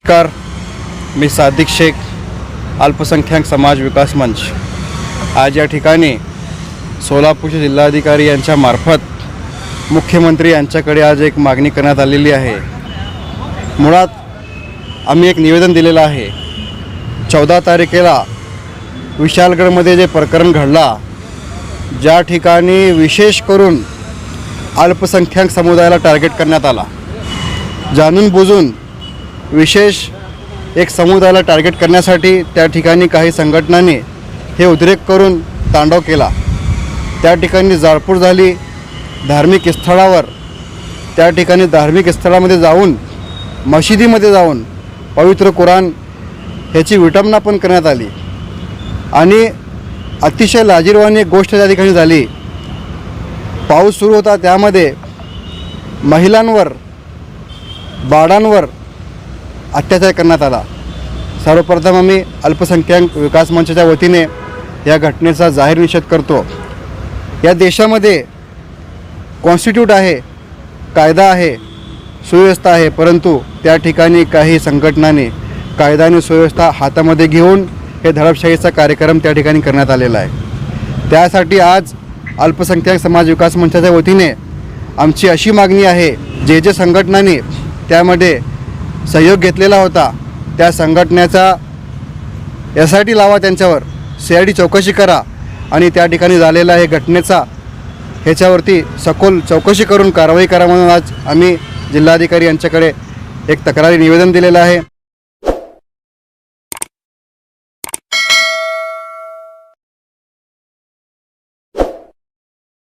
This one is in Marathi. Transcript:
नमस्कार, मी सादिक शेख, अल्पसंख्याक समाज विकास मंच। आज या ठिकाणी सोलापूरचे जिल्हाधिकारी यांच्या मार्फत मुख्यमंत्री यांच्याकडे आज एक मागणी करण्यात आलेली आहे। मुळात आम्ही एक निवेदन दिलेलं आहे। 14 तारखेला विशालगडमध्ये जे प्रकरण घडला, ज्या ठिकाणी विशेष करून अल्पसंख्याक समुदायाला टार्गेट करण्यात आला, जाणून बुजून विशेष एक समुदायाला टार्गेट करण्यासाठी त्या ठिकाणी काही संघटनांनी हे उद्रेक करून तांडव केला। त्या ठिकाणी जाळपोळ झाली। धार्मिक स्थळावर त्या ठिकाणी धार्मिक स्थळामध्ये जाऊन, मशिदीमध्ये जाऊन पवित्र कुराण ह्याची विटंबना पण करण्यात आली। आणि अतिशय लाजिरवाणी एक गोष्ट त्या ठिकाणी झाली। पाऊस सुरू होता, त्यामध्ये महिलांवर, बाळांवर अत्याचार करण्यात आला। सर्वप्रथम आम्ही अल्पसंख्याक विकास मंचाच्या वतीने या घटनेचा जाहीर निषेध करतो। या देशामध्ये कॉन्स्टिट्यूट आहे, कायदा आहे, सुव्यवस्था आहे, परंतु त्या ठिकाणी काही संघटनांनी कायदा आणि सुव्यवस्था हातामध्ये घेऊन हे दडपशाहीचा कार्यक्रम त्या ठिकाणी करण्यात आलेला आहे। त्यासाठी आज अल्पसंख्याक समाज विकास मंचाच्या वतीने आमची अशी मागणी आहे, जे संघटनांनी त्यामध्ये सहयोग घेतलेला होता त्या संघटनेचा SIT लावा, त्यांच्यावर CID चौकशी करा आणि त्या ठिकाणी झालेला हे घटनेचा ह्याच्यावरती सखोल चौकशी करून कारवाई करा म्हणून आज आम्ही जिल्हाधिकारी यांच्याकडे एक तक्रारी निवेदन दिलेलं आहे।